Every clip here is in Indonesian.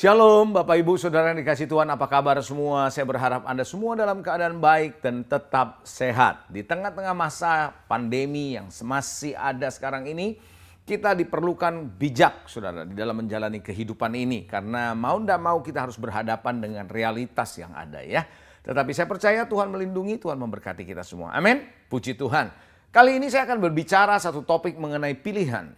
Shalom Bapak Ibu Saudara yang dikasih Tuhan, apa kabar semua? Saya berharap Anda semua dalam keadaan baik dan tetap sehat. Di tengah-tengah masa pandemi yang masih ada sekarang ini, kita diperlukan bijak Saudara di dalam menjalani kehidupan ini. Karena mau tidak mau kita harus berhadapan dengan realitas yang ada ya. Tetapi saya percaya Tuhan melindungi, Tuhan memberkati kita semua. Amin. Puji Tuhan. Kali ini saya akan berbicara satu topik mengenai pilihan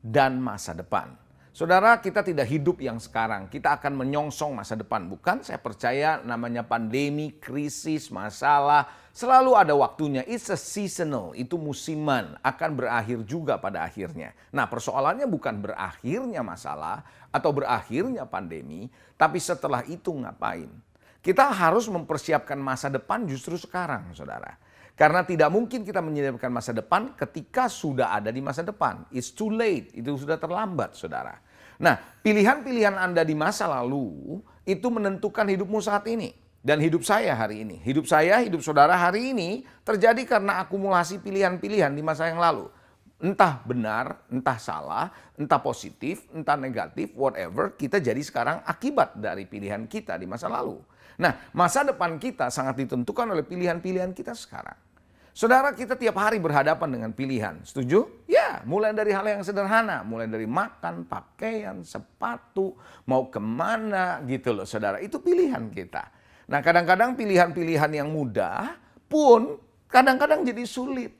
dan masa depan. Saudara, kita tidak hidup yang sekarang. Kita akan menyongsong masa depan. Bukan, saya percaya namanya pandemi, krisis, masalah, selalu ada waktunya. It's a seasonal, itu musiman, akan berakhir juga pada akhirnya. Nah, persoalannya bukan berakhirnya masalah atau berakhirnya pandemi, tapi setelah itu ngapain? Kita harus mempersiapkan masa depan justru sekarang, saudara. Karena tidak mungkin kita menyediakan masa depan ketika sudah ada di masa depan. It's too late, itu sudah terlambat, saudara. Nah, pilihan-pilihan Anda di masa lalu itu menentukan hidupmu saat ini. Dan hidup saya hari ini. Hidup saya, hidup saudara hari ini terjadi karena akumulasi pilihan-pilihan di masa yang lalu. Entah benar, entah salah, entah positif, entah negatif, whatever. Kita jadi sekarang akibat dari pilihan kita di masa lalu. Nah, masa depan kita sangat ditentukan oleh pilihan-pilihan kita sekarang. Saudara, kita tiap hari berhadapan dengan pilihan. Setuju? Ya, mulai dari hal yang sederhana. Mulai dari makan, pakaian, sepatu, mau kemana gitu loh saudara. Itu pilihan kita. Nah, kadang-kadang pilihan-pilihan yang mudah pun kadang-kadang jadi sulit.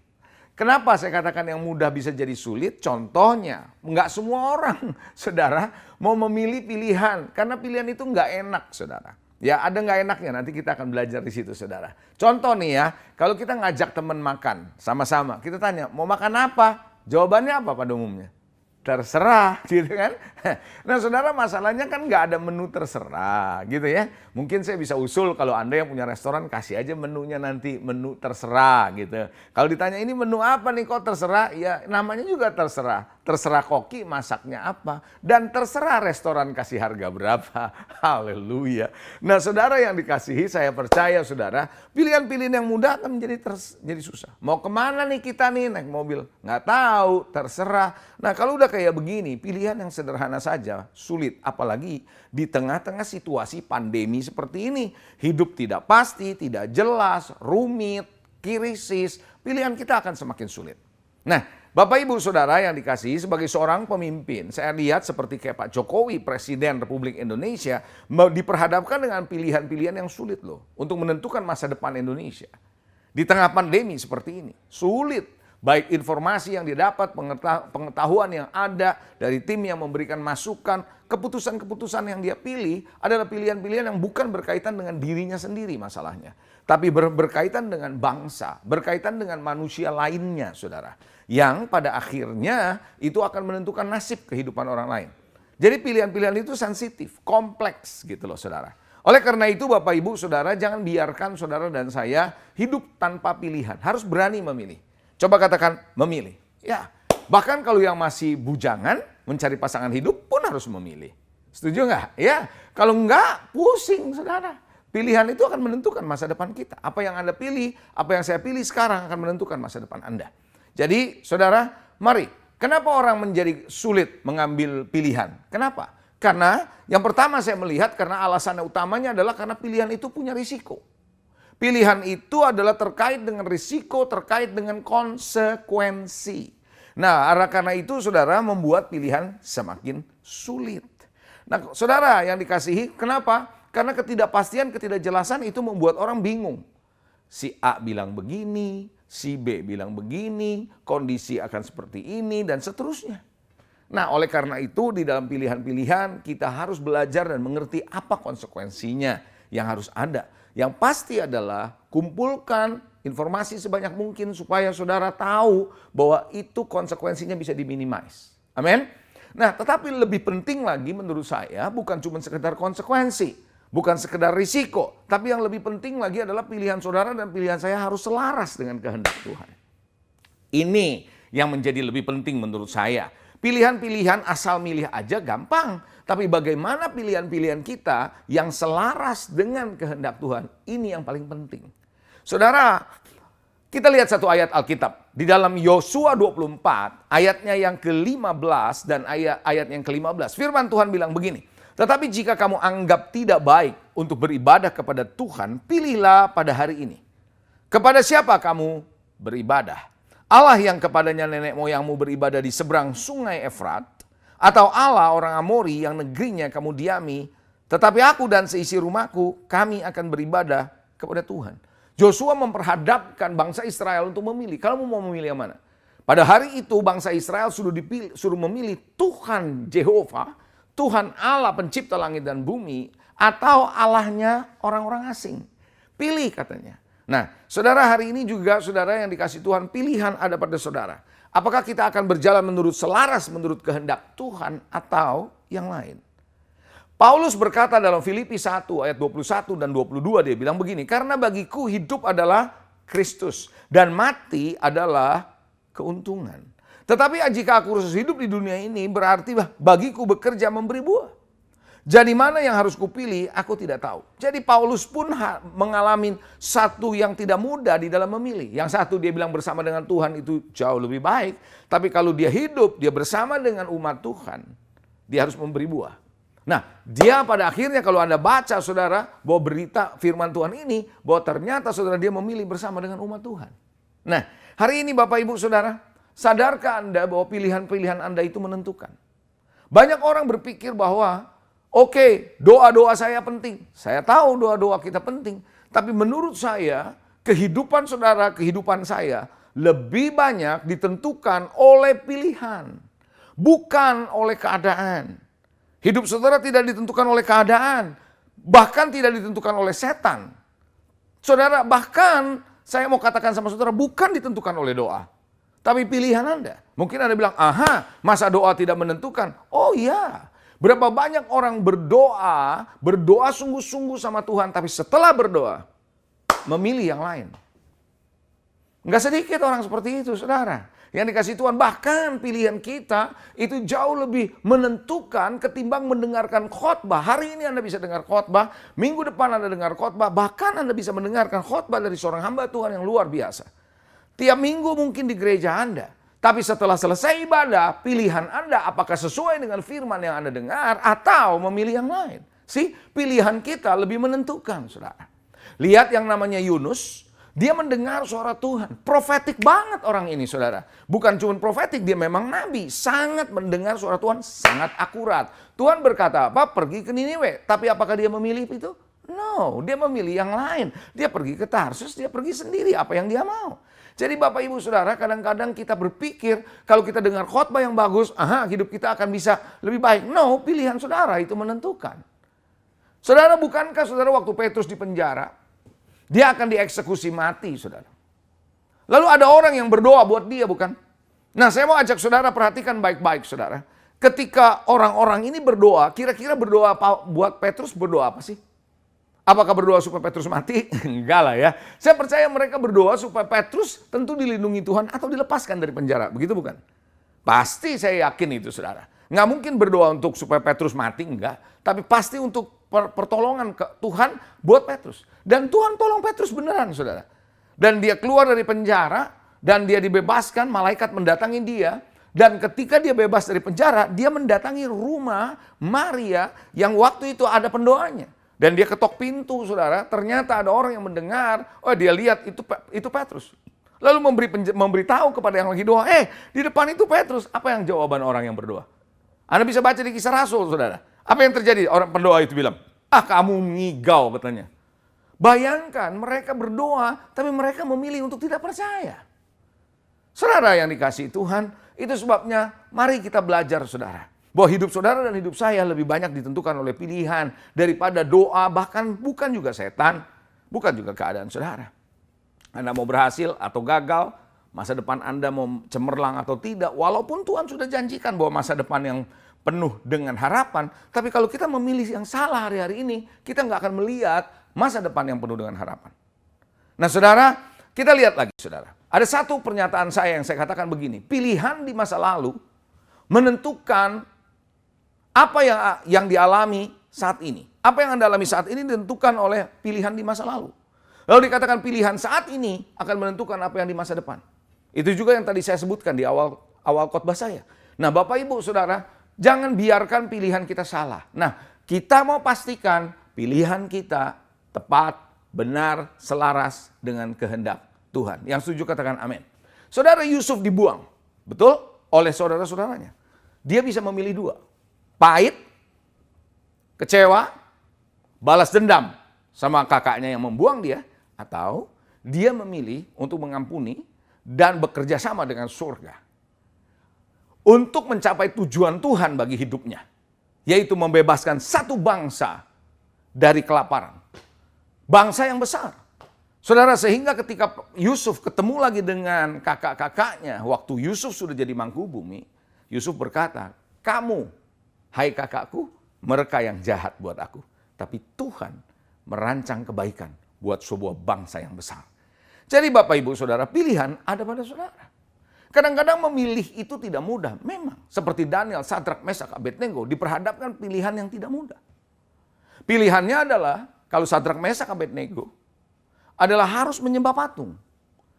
Kenapa saya katakan yang mudah bisa jadi sulit? Contohnya, nggak semua orang, saudara, mau memilih pilihan. Karena pilihan itu nggak enak, saudara. Ya, ada nggak enaknya, nanti kita akan belajar di situ, saudara. Contoh nih ya, kalau kita ngajak teman makan sama-sama, kita tanya, mau makan apa? Jawabannya apa pada umumnya? Terserah, gitu kan. Nah, saudara, masalahnya kan nggak ada menu terserah, gitu ya. Mungkin saya bisa usul kalau Anda yang punya restoran, kasih aja menunya nanti, menu terserah, gitu. Kalau ditanya ini menu apa nih kok terserah? Ya, namanya juga terserah. Terserah koki masaknya apa. Dan terserah restoran kasih harga berapa. Haleluya. Nah, saudara yang dikasihi, saya percaya saudara, pilihan-pilihan yang mudah akan jadi susah. Mau kemana nih kita nih naik mobil? Nggak tahu, terserah. Nah, kalau udah kayak begini, pilihan yang sederhana saja sulit. Apalagi di tengah-tengah situasi pandemi seperti ini. Hidup tidak pasti, tidak jelas, rumit, krisis. Pilihan kita akan semakin sulit. Nah, Bapak Ibu Saudara yang dikasihi, sebagai seorang pemimpin, saya lihat seperti kayak Pak Jokowi, Presiden Republik Indonesia, diperhadapkan dengan pilihan-pilihan yang sulit loh, untuk menentukan masa depan Indonesia. Di tengah pandemi seperti ini, sulit. Baik informasi yang didapat, pengetahuan yang ada dari tim yang memberikan masukan, keputusan-keputusan yang dia pilih adalah pilihan-pilihan yang bukan berkaitan dengan dirinya sendiri masalahnya. Tapi berkaitan dengan bangsa, berkaitan dengan manusia lainnya, saudara. Yang pada akhirnya itu akan menentukan nasib kehidupan orang lain. Jadi pilihan-pilihan itu sensitif, kompleks gitu loh saudara. Oleh karena itu Bapak Ibu Saudara, jangan biarkan saudara dan saya hidup tanpa pilihan. Harus berani memilih. Coba katakan memilih. Ya, bahkan kalau yang masih bujangan mencari pasangan hidup pun harus memilih. Setuju nggak? Ya, kalau nggak pusing saudara. Pilihan itu akan menentukan masa depan kita. Apa yang Anda pilih, apa yang saya pilih sekarang akan menentukan masa depan Anda. Jadi saudara, mari. Kenapa orang menjadi sulit mengambil pilihan? Kenapa? Karena yang pertama saya melihat karena alasan utamanya adalah karena pilihan itu punya risiko. Pilihan itu adalah terkait dengan risiko, terkait dengan konsekuensi. Nah, karena itu saudara membuat pilihan semakin sulit. Nah, saudara yang dikasihi, kenapa? Karena ketidakpastian, ketidakjelasan itu membuat orang bingung. Si A bilang begini, si B bilang begini, kondisi akan seperti ini, dan seterusnya. Nah, oleh karena itu di dalam pilihan-pilihan kita harus belajar dan mengerti apa konsekuensinya yang harus ada. Yang pasti adalah kumpulkan informasi sebanyak mungkin supaya saudara tahu bahwa itu konsekuensinya bisa diminimais. Amin. Nah, tetapi lebih penting lagi menurut saya bukan cuma sekedar konsekuensi, bukan sekedar risiko, tapi yang lebih penting lagi adalah pilihan saudara dan pilihan saya harus selaras dengan kehendak Tuhan. Ini yang menjadi lebih penting menurut saya. Pilihan-pilihan asal milih aja gampang. Tapi bagaimana pilihan-pilihan kita yang selaras dengan kehendak Tuhan. Ini yang paling penting. Saudara, kita lihat satu ayat Alkitab. Di dalam Yosua 24, ayatnya yang ke-15 dan ayat yang ke-15. Firman Tuhan bilang begini. Tetapi jika kamu anggap tidak baik untuk beribadah kepada Tuhan, pilihlah pada hari ini. Kepada siapa kamu beribadah? Allah yang kepadanya nenek moyangmu beribadah di seberang sungai Efrat, atau Allah orang Amori yang negerinya kamu diami, tetapi aku dan seisi rumahku, kami akan beribadah kepada Tuhan. Joshua memperhadapkan bangsa Israel untuk memilih. Kamu mau memilih yang mana? Pada hari itu bangsa Israel suruh memilih Tuhan Jehovah, Tuhan Allah pencipta langit dan bumi, atau Allahnya orang-orang asing. Pilih katanya. Nah, saudara, hari ini juga saudara yang dikasih Tuhan, pilihan ada pada saudara. Apakah kita akan berjalan menurut kehendak Tuhan atau yang lain? Paulus berkata dalam Filipi 1 ayat 21 dan 22, dia bilang begini, karena bagiku hidup adalah Kristus dan mati adalah keuntungan. Tetapi jika aku harus hidup di dunia ini, berarti bagiku bekerja memberi buah. Jadi mana yang harus kupilih, aku tidak tahu. Jadi Paulus pun mengalami satu yang tidak mudah di dalam memilih. Yang satu dia bilang bersama dengan Tuhan itu jauh lebih baik. Tapi kalau dia hidup, dia bersama dengan umat Tuhan, dia harus memberi buah. Nah, dia pada akhirnya kalau Anda baca saudara, bahwa berita firman Tuhan ini, bahwa ternyata saudara dia memilih bersama dengan umat Tuhan. Nah, hari ini Bapak Ibu Saudara, sadarkah Anda bahwa pilihan-pilihan Anda itu menentukan? Banyak orang berpikir bahwa, oke, doa-doa saya penting. Saya tahu doa-doa kita penting. Tapi menurut saya, kehidupan saudara, kehidupan saya, lebih banyak ditentukan oleh pilihan. Bukan oleh keadaan. Hidup saudara tidak ditentukan oleh keadaan. Bahkan tidak ditentukan oleh setan. Saudara, bahkan saya mau katakan sama saudara, bukan ditentukan oleh doa. Tapi pilihan Anda. Mungkin Anda bilang, aha, masa doa tidak menentukan? Oh iya. Berapa banyak orang berdoa sungguh-sungguh sama Tuhan, tapi setelah berdoa, memilih yang lain. Enggak sedikit orang seperti itu, saudara. Yang dikasih Tuhan, bahkan pilihan kita itu jauh lebih menentukan ketimbang mendengarkan khotbah. Hari ini Anda bisa dengar khotbah, minggu depan Anda dengar khotbah, bahkan Anda bisa mendengarkan khotbah dari seorang hamba Tuhan yang luar biasa. Tiap minggu mungkin di gereja Anda. Tapi setelah selesai ibadah, pilihan Anda apakah sesuai dengan firman yang Anda dengar atau memilih yang lain. Pilihan kita lebih menentukan, saudara. Lihat yang namanya Yunus, dia mendengar suara Tuhan. Profetik banget orang ini, saudara. Bukan cuma profetik, dia memang nabi. Sangat mendengar suara Tuhan, sangat akurat. Tuhan berkata apa? Pergi ke Niniwe. Tapi apakah dia memilih itu? No, dia memilih yang lain. Dia pergi ke Tarsus, dia pergi sendiri apa yang dia mau. Jadi Bapak Ibu Saudara, kadang-kadang kita berpikir kalau kita dengar khotbah yang bagus, hidup kita akan bisa lebih baik. No, pilihan saudara itu menentukan. Saudara, bukankah saudara waktu Petrus di penjara, dia akan dieksekusi mati, saudara. Lalu ada orang yang berdoa buat dia, bukan? Nah, saya mau ajak saudara perhatikan baik-baik, saudara. Ketika orang-orang ini berdoa, kira-kira berdoa buat Petrus berdoa apa sih? Apakah berdoa supaya Petrus mati? Enggak lah ya. Saya percaya mereka berdoa supaya Petrus tentu dilindungi Tuhan atau dilepaskan dari penjara. Begitu bukan? Pasti saya yakin itu, saudara. Nggak mungkin berdoa untuk supaya Petrus mati, enggak. Tapi pasti untuk pertolongan ke Tuhan buat Petrus. Dan Tuhan tolong Petrus beneran, saudara. Dan dia keluar dari penjara, dan dia dibebaskan, malaikat mendatangi dia. Dan ketika dia bebas dari penjara, dia mendatangi rumah Maria yang waktu itu ada pendoanya. Dan dia ketok pintu, saudara. Ternyata ada orang yang mendengar. Oh, dia lihat itu Petrus. Lalu memberitahu kepada yang lagi doa. Di depan itu Petrus. Apa yang jawaban orang yang berdoa? Anda bisa baca di Kisah Rasul, saudara. Apa yang terjadi? Orang pendoa itu bilang, kamu ngigau, katanya. Bayangkan mereka berdoa, tapi mereka memilih untuk tidak percaya. Saudara yang dikasihi Tuhan, itu sebabnya mari kita belajar, saudara. Bahwa hidup saudara dan hidup saya lebih banyak ditentukan oleh pilihan daripada doa, bahkan bukan juga setan, bukan juga keadaan saudara. Anda mau berhasil atau gagal, masa depan Anda mau cemerlang atau tidak, walaupun Tuhan sudah janjikan bahwa masa depan yang penuh dengan harapan, tapi kalau kita memilih yang salah hari-hari ini, kita nggak akan melihat masa depan yang penuh dengan harapan. Nah, saudara, kita lihat lagi, saudara. Ada satu pernyataan saya yang saya katakan begini, pilihan di masa lalu menentukan apa yang dialami saat ini. Apa yang Anda alami saat ini ditentukan oleh pilihan di masa lalu. Lalu dikatakan pilihan saat ini akan menentukan apa yang di masa depan. Itu juga yang tadi saya sebutkan di awal khotbah saya. Nah, Bapak Ibu Saudara, jangan biarkan pilihan kita salah. Nah, kita mau pastikan pilihan kita tepat, benar, selaras dengan kehendak Tuhan. Yang setuju katakan amin. Saudara Yusuf dibuang, betul? Oleh saudara-saudaranya. Dia bisa memilih dua. Pahit, kecewa, balas dendam sama kakaknya yang membuang dia. Atau dia memilih untuk mengampuni dan bekerja sama dengan surga. Untuk mencapai tujuan Tuhan bagi hidupnya. Yaitu membebaskan satu bangsa dari kelaparan. Bangsa yang besar. Saudara, sehingga ketika Yusuf ketemu lagi dengan kakak-kakaknya, waktu Yusuf sudah jadi mangku bumi, Yusuf berkata, kamu, hai kakakku, mereka yang jahat buat aku. Tapi Tuhan merancang kebaikan buat sebuah bangsa yang besar. Jadi Bapak Ibu Saudara, pilihan ada pada saudara. Kadang-kadang memilih itu tidak mudah. Memang seperti Daniel, Sadrak, Mesak, Abednego diperhadapkan pilihan yang tidak mudah. Pilihannya adalah kalau Sadrak, Mesak, Abednego adalah harus menyembah patung.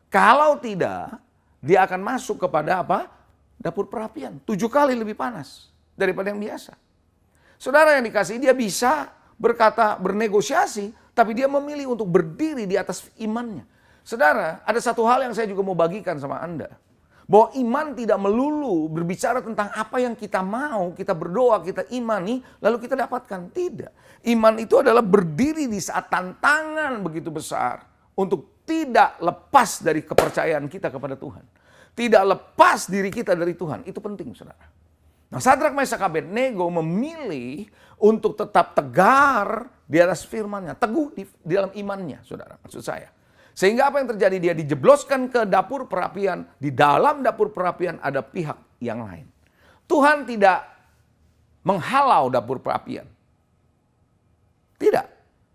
Kalau tidak, dia akan masuk kepada apa? Dapur perapian. 7 kali lebih panas daripada yang biasa. Saudara yang dikasihi, dia bisa berkata, bernegosiasi, tapi dia memilih untuk berdiri di atas imannya. Saudara, ada satu hal yang saya juga mau bagikan sama Anda. Bahwa iman tidak melulu berbicara tentang apa yang kita mau, kita berdoa, kita imani, lalu kita dapatkan. Tidak. Iman itu adalah berdiri di saat tantangan begitu besar. Untuk tidak lepas dari kepercayaan kita kepada Tuhan. Tidak lepas diri kita dari Tuhan. Itu penting, saudara. Nah, Sadrak, Mesak, Abednego memilih untuk tetap tegar di atas firman-Nya. Teguh di dalam imannya, saudara. Maksud saya. Sehingga apa yang terjadi? Dia dijebloskan ke dapur perapian. Di dalam dapur perapian ada pihak yang lain. Tuhan tidak menghalau dapur perapian. Tidak.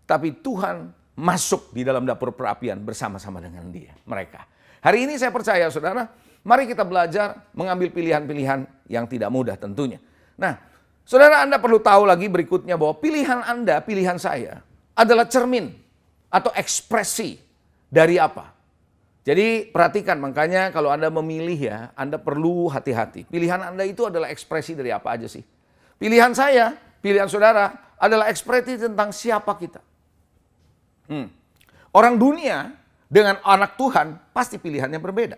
Tapi Tuhan masuk di dalam dapur perapian bersama-sama dengan mereka. Hari ini saya percaya saudara, mari kita belajar mengambil pilihan-pilihan yang tidak mudah tentunya. Nah, saudara, Anda perlu tahu lagi berikutnya bahwa pilihan Anda, pilihan saya adalah cermin atau ekspresi dari apa? Jadi perhatikan, makanya kalau Anda memilih ya, Anda perlu hati-hati. Pilihan Anda itu adalah ekspresi dari apa aja sih? Pilihan saya, pilihan saudara adalah ekspresi tentang siapa kita. Orang dunia dengan anak Tuhan pasti pilihannya berbeda.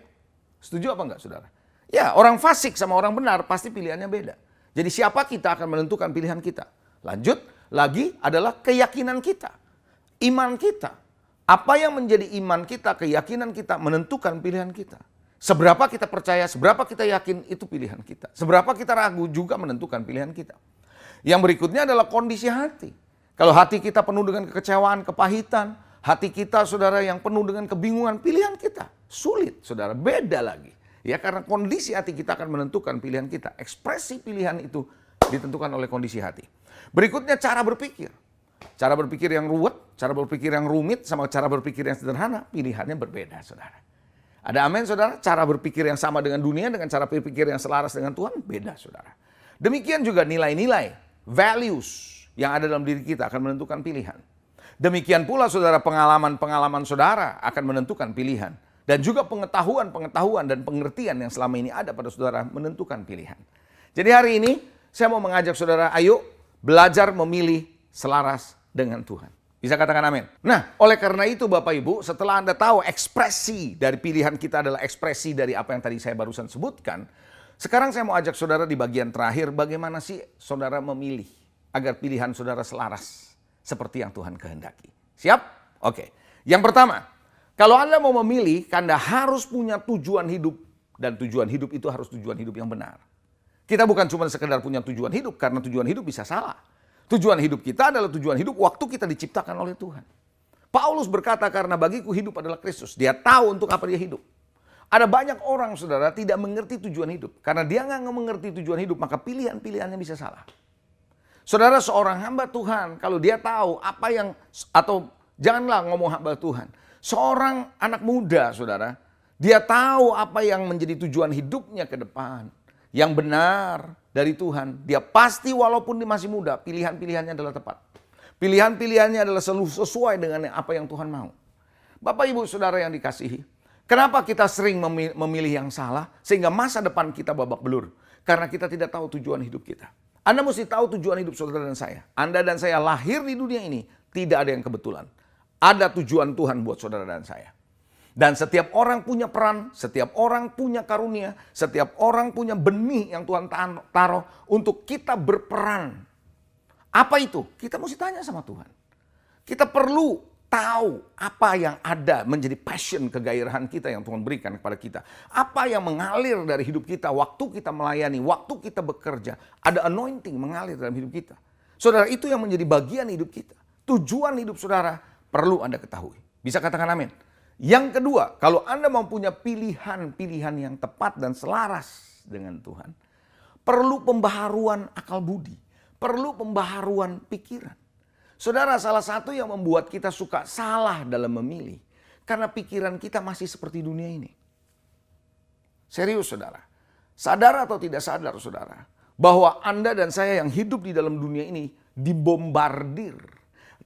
Setuju apa enggak saudara? Ya, orang fasik sama orang benar pasti pilihannya beda. Jadi siapa kita akan menentukan pilihan kita. Lanjut lagi adalah keyakinan kita. Iman kita. Apa yang menjadi iman kita, keyakinan kita menentukan pilihan kita. Seberapa kita percaya, seberapa kita yakin itu pilihan kita. Seberapa kita ragu juga menentukan pilihan kita. Yang berikutnya adalah kondisi hati. Kalau hati kita penuh dengan kekecewaan, kepahitan, hati kita saudara yang penuh dengan kebingungan, pilihan kita sulit saudara, beda lagi. Ya, karena kondisi hati kita akan menentukan pilihan kita. Ekspresi pilihan itu ditentukan oleh kondisi hati. Berikutnya cara berpikir. Cara berpikir yang ruwet, cara berpikir yang rumit, sama cara berpikir yang sederhana, pilihannya berbeda, saudara. Ada amin, saudara? Cara berpikir yang sama dengan dunia, dengan cara berpikir yang selaras dengan Tuhan, beda, saudara. Demikian juga nilai-nilai, values yang ada dalam diri kita akan menentukan pilihan. Demikian pula, saudara, pengalaman-pengalaman saudara akan menentukan pilihan. Dan juga pengetahuan-pengetahuan dan pengertian yang selama ini ada pada saudara menentukan pilihan. Jadi hari ini, saya mau mengajak saudara, ayo belajar memilih selaras dengan Tuhan. Bisa katakan amin. Nah, oleh karena itu Bapak Ibu, setelah Anda tahu ekspresi dari pilihan kita adalah ekspresi dari apa yang tadi saya barusan sebutkan, sekarang saya mau ajak saudara di bagian terakhir, bagaimana sih saudara memilih agar pilihan saudara selaras seperti yang Tuhan kehendaki. Siap? Oke. Yang pertama, kalau Anda mau memilih, Anda harus punya tujuan hidup, dan tujuan hidup itu harus tujuan hidup yang benar. Kita bukan cuma sekedar punya tujuan hidup, karena tujuan hidup bisa salah. Tujuan hidup kita adalah tujuan hidup waktu kita diciptakan oleh Tuhan. Paulus berkata, karena bagiku hidup adalah Kristus. Dia tahu untuk apa dia hidup. Ada banyak orang, saudara, tidak mengerti tujuan hidup. Karena dia nggak mengerti tujuan hidup, maka pilihan-pilihannya bisa salah. Saudara, seorang hamba Tuhan, kalau dia tahu apa yang, atau janganlah ngomong hamba Tuhan. Seorang anak muda, saudara, dia tahu apa yang menjadi tujuan hidupnya ke depan. Yang benar dari Tuhan, dia pasti walaupun dia masih muda, pilihan-pilihannya adalah tepat. Pilihan-pilihannya adalah sesuai dengan apa yang Tuhan mau. Bapak, Ibu, Saudara yang dikasihi, kenapa kita sering memilih yang salah sehingga masa depan kita babak belur? Karena kita tidak tahu tujuan hidup kita. Anda mesti tahu tujuan hidup saudara dan saya. Anda dan saya lahir di dunia ini, tidak ada yang kebetulan. Ada tujuan Tuhan buat saudara dan saya. Dan setiap orang punya peran, setiap orang punya karunia, setiap orang punya benih yang Tuhan taruh untuk kita berperan. Apa itu? Kita mesti tanya sama Tuhan. Kita perlu tahu apa yang ada menjadi passion, kegairahan kita yang Tuhan berikan kepada kita. Apa yang mengalir dari hidup kita waktu kita melayani, waktu kita bekerja. Ada anointing mengalir dalam hidup kita. Saudara, itu yang menjadi bagian hidup kita. Tujuan hidup saudara perlu Anda ketahui. Bisa katakan amin. Yang kedua, kalau Anda mau punya pilihan-pilihan yang tepat dan selaras dengan Tuhan, perlu pembaharuan akal budi, perlu pembaharuan pikiran. Saudara, salah satu yang membuat kita suka salah dalam memilih, karena pikiran kita masih seperti dunia ini. Serius saudara, sadar atau tidak sadar saudara, bahwa Anda dan saya yang hidup di dalam dunia ini dibombardir,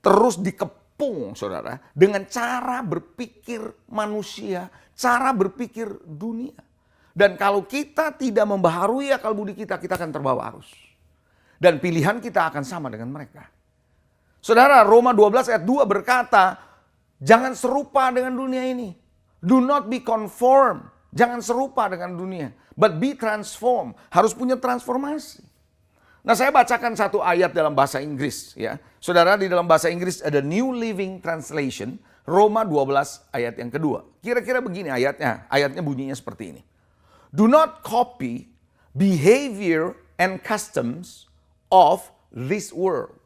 terus dikepung saudara, dengan cara berpikir manusia, cara berpikir dunia. Dan kalau kita tidak membaharui akal budi kita, kita akan terbawa arus. Dan pilihan kita akan sama dengan mereka. Saudara, Roma 12 ayat 2 berkata, jangan serupa dengan dunia ini. Do not be conformed. Jangan serupa dengan dunia. But be transformed. Harus punya transformasi. Nah, saya bacakan satu ayat dalam bahasa Inggris ya. Saudara, di dalam bahasa Inggris ada New Living Translation, Roma 12 ayat yang kedua. Kira-kira begini ayatnya. Ayatnya bunyinya seperti ini. Do not copy behavior and customs of this world.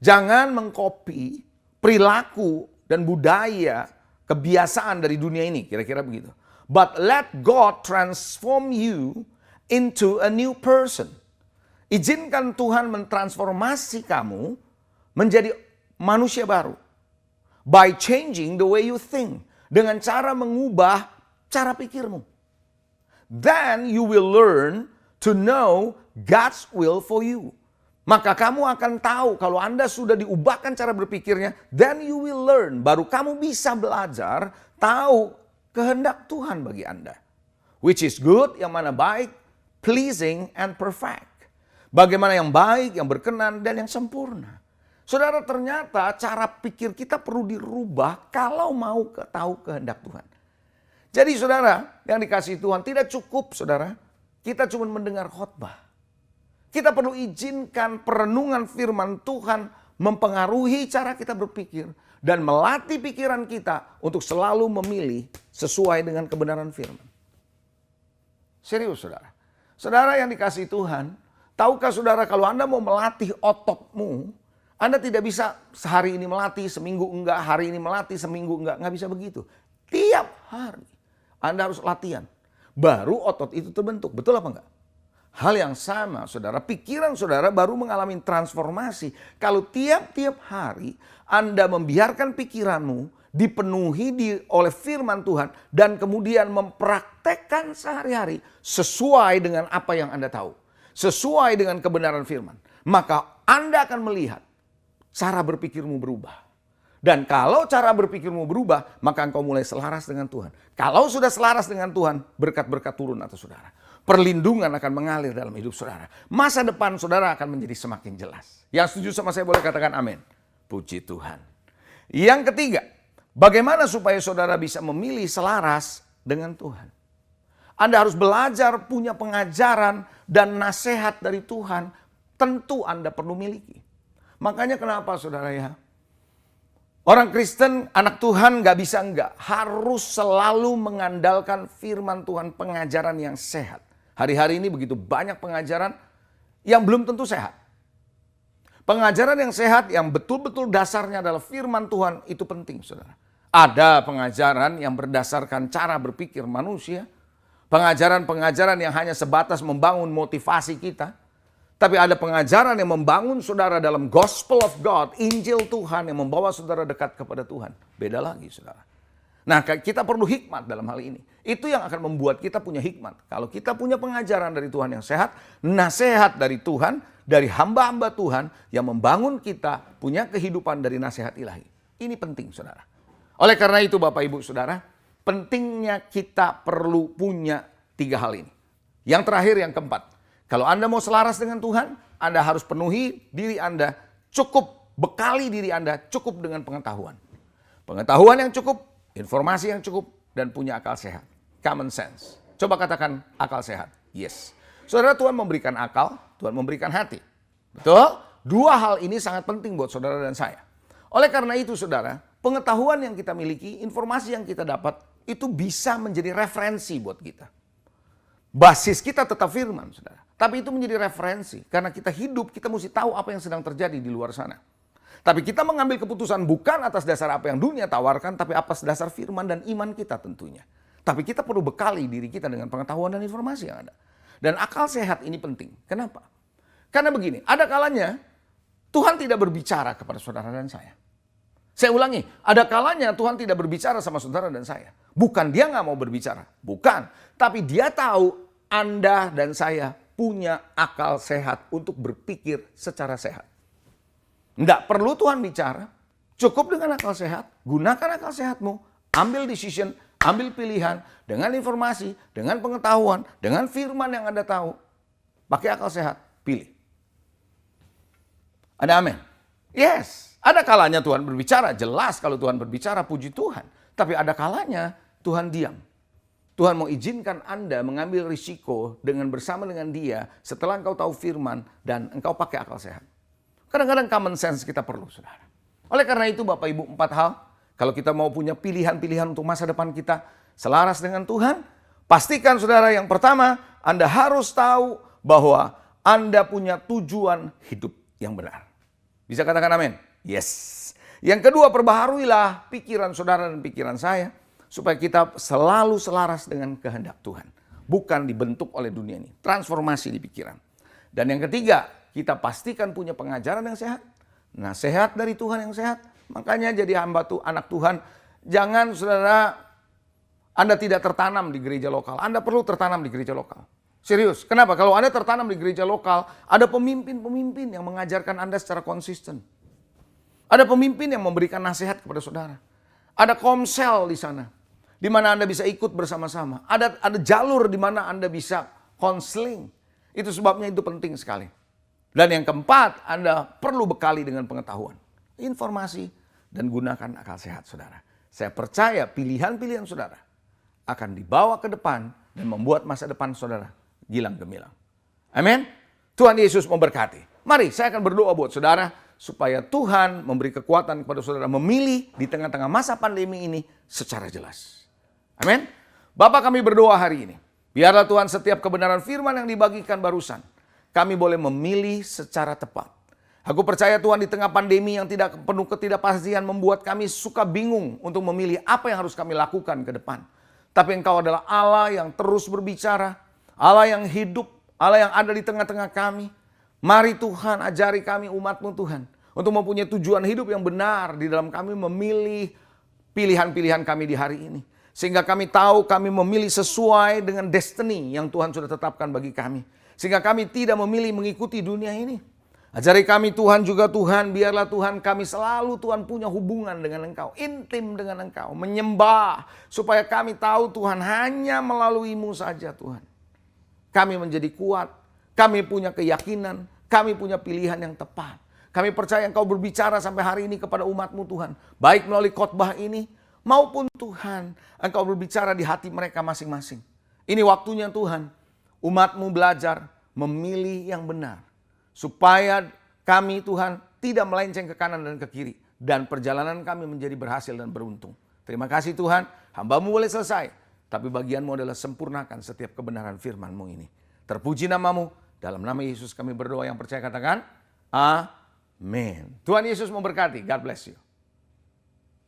Jangan mengcopy perilaku dan budaya, kebiasaan dari dunia ini. Kira-kira begitu. But let God transform you into a new person. Izinkan Tuhan mentransformasi kamu menjadi manusia baru. By changing the way you think. Dengan cara mengubah cara pikirmu. Then you will learn to know God's will for you. Maka kamu akan tahu kalau Anda sudah diubahkan cara berpikirnya. Then you will learn. Baru kamu bisa belajar tahu kehendak Tuhan bagi Anda. Which is good, yang mana baik, pleasing and perfect. Bagaimana yang baik, yang berkenan, dan yang sempurna. Saudara, ternyata cara pikir kita perlu dirubah kalau mau tahu kehendak Tuhan. Jadi saudara, yang dikasihi Tuhan, tidak cukup saudara, kita cuma mendengar khotbah. Kita perlu izinkan perenungan firman Tuhan mempengaruhi cara kita berpikir. Dan melatih pikiran kita untuk selalu memilih sesuai dengan kebenaran firman. Serius saudara. Saudara yang dikasihi Tuhan, tahukah saudara kalau Anda mau melatih ototmu, Anda tidak bisa sehari ini melatih, seminggu enggak, hari ini melatih, seminggu enggak. Enggak bisa begitu. Tiap hari Anda harus latihan. Baru otot itu terbentuk. Betul apa enggak? Hal yang sama saudara, pikiran saudara baru mengalami transformasi. Kalau tiap-tiap hari Anda membiarkan pikiranmu dipenuhi oleh firman Tuhan. Dan kemudian mempraktekkan sehari-hari sesuai dengan apa yang Anda tahu. Sesuai dengan kebenaran firman. Maka Anda akan melihat cara berpikirmu berubah. Dan kalau cara berpikirmu berubah, maka engkau mulai selaras dengan Tuhan. Kalau sudah selaras dengan Tuhan, berkat-berkat turun atas saudara. Perlindungan akan mengalir dalam hidup saudara. Masa depan saudara akan menjadi semakin jelas. Yang setuju sama saya boleh katakan amin. Puji Tuhan. Yang ketiga, bagaimana supaya saudara bisa memilih selaras dengan Tuhan? Anda harus belajar punya pengajaran dan nasihat dari Tuhan. Tentu Anda perlu miliki. Makanya kenapa saudara ya? Orang Kristen, anak Tuhan gak bisa enggak. Harus selalu mengandalkan firman Tuhan, pengajaran yang sehat. Hari-hari ini begitu banyak pengajaran yang belum tentu sehat. Pengajaran yang sehat yang betul-betul dasarnya adalah firman Tuhan itu penting saudara. Ada pengajaran yang berdasarkan cara berpikir manusia. Pengajaran-pengajaran yang hanya sebatas membangun motivasi kita. Tapi ada pengajaran yang membangun saudara dalam gospel of God, Injil Tuhan yang membawa saudara dekat kepada Tuhan. Beda lagi saudara. Nah, kita perlu hikmat dalam hal ini. Itu yang akan membuat kita punya hikmat. Kalau kita punya pengajaran dari Tuhan yang sehat, nasihat dari Tuhan, dari hamba-hamba Tuhan yang membangun kita punya kehidupan dari nasihat ilahi. Ini penting saudara. Oleh karena itu Bapak Ibu Saudara, pentingnya kita perlu punya 3 hal ini. Yang terakhir, yang keempat. Kalau Anda mau selaras dengan Tuhan, Anda harus penuhi diri Anda, cukup bekali diri Anda, cukup dengan pengetahuan. Pengetahuan yang cukup, informasi yang cukup, dan punya akal sehat. Common sense. Coba katakan akal sehat. Yes. Saudara, Tuhan memberikan akal, Tuhan memberikan hati. Betul? Dua hal ini sangat penting buat saudara dan saya. Oleh karena itu saudara, pengetahuan yang kita miliki, informasi yang kita dapat, itu bisa menjadi referensi buat kita. Basis kita tetap firman, saudara. Tapi itu menjadi referensi. Karena kita hidup, kita mesti tahu apa yang sedang terjadi di luar sana. Tapi kita mengambil keputusan bukan atas dasar apa yang dunia tawarkan, tapi atas dasar firman dan iman kita tentunya. Tapi kita perlu bekali diri kita dengan pengetahuan dan informasi yang ada. Dan akal sehat ini penting. Kenapa? Karena begini, ada kalanya Tuhan tidak berbicara kepada saudara dan saya. Saya ulangi, ada kalanya Tuhan tidak berbicara sama saudara dan saya. Bukan dia nggak mau berbicara, bukan. Tapi dia tahu Anda dan saya punya akal sehat untuk berpikir secara sehat. Nggak perlu Tuhan bicara, cukup dengan akal sehat, gunakan akal sehatmu, ambil decision, ambil pilihan dengan informasi, dengan pengetahuan, dengan firman yang Anda tahu. Pakai akal sehat, pilih. Ada amin? Yes. Ada kalanya Tuhan berbicara, jelas kalau Tuhan berbicara, puji Tuhan. Tapi ada kalanya Tuhan diam. Tuhan mau izinkan Anda mengambil risiko dengan bersama dengan Dia setelah engkau tahu firman dan engkau pakai akal sehat. Kadang-kadang common sense kita perlu, saudara. Oleh karena itu Bapak Ibu, 4 hal. Kalau kita mau punya pilihan-pilihan untuk masa depan kita selaras dengan Tuhan, pastikan saudara yang pertama, Anda harus tahu bahwa Anda punya tujuan hidup yang benar. Bisa katakan amin? Yes. Yang kedua, perbaharuilah pikiran saudara dan pikiran saya supaya kita selalu selaras dengan kehendak Tuhan. Bukan dibentuk oleh dunia ini. Transformasi di pikiran. Dan yang ketiga, kita pastikan punya pengajaran yang sehat. Nasihat dari Tuhan yang sehat. Makanya jadi hamba anak Tuhan, jangan saudara, Anda tidak tertanam di gereja lokal. Anda perlu tertanam di gereja lokal. Serius, kenapa? Kalau Anda tertanam di gereja lokal, ada pemimpin-pemimpin yang mengajarkan Anda secara konsisten. Ada pemimpin yang memberikan nasihat kepada saudara. Ada komsel di sana, di mana Anda bisa ikut bersama-sama. Ada jalur di mana Anda bisa konseling. Itu sebabnya itu penting sekali. Dan yang keempat, Anda perlu bekali dengan pengetahuan, informasi, dan gunakan akal sehat saudara. Saya percaya pilihan-pilihan saudara akan dibawa ke depan dan membuat masa depan saudara gilang gemilang. Amin. Tuhan Yesus memberkati. Mari saya akan berdoa buat saudara supaya Tuhan memberi kekuatan kepada saudara memilih di tengah-tengah masa pandemi ini secara jelas. Amin. Bapa, kami berdoa hari ini. Biarlah Tuhan setiap kebenaran firman yang dibagikan barusan, kami boleh memilih secara tepat. Aku percaya Tuhan di tengah pandemi yang tidak penuh ketidakpastian membuat kami suka bingung untuk memilih apa yang harus kami lakukan ke depan. Tapi Engkau adalah Allah yang terus berbicara, Allah yang hidup, Allah yang ada di tengah-tengah kami. Mari Tuhan ajari kami umat-Mu Tuhan, untuk mempunyai tujuan hidup yang benar di dalam kami memilih pilihan-pilihan kami di hari ini. Sehingga kami tahu kami memilih sesuai dengan destiny yang Tuhan sudah tetapkan bagi kami. Sehingga kami tidak memilih mengikuti dunia ini. Ajari kami Tuhan juga Tuhan, biarlah Tuhan kami selalu Tuhan punya hubungan dengan Engkau, intim dengan Engkau, menyembah. Supaya kami tahu Tuhan hanya melalui-Mu saja Tuhan. Kami menjadi kuat, kami punya keyakinan, kami punya pilihan yang tepat. Kami percaya Engkau berbicara sampai hari ini kepada umat-Mu Tuhan. Baik melalui khotbah ini, maupun Tuhan Engkau berbicara di hati mereka masing-masing. Ini waktunya Tuhan, umat-Mu belajar memilih yang benar. Supaya kami Tuhan tidak melenceng ke kanan dan ke kiri. Dan perjalanan kami menjadi berhasil dan beruntung. Terima kasih Tuhan, hamba-Mu boleh selesai. Tapi bagian-Mu adalah sempurnakan setiap kebenaran firman-Mu ini. Terpuji nama-Mu, dalam nama Yesus kami berdoa yang percaya katakan, Amin. Tuhan Yesus memberkati, God bless you.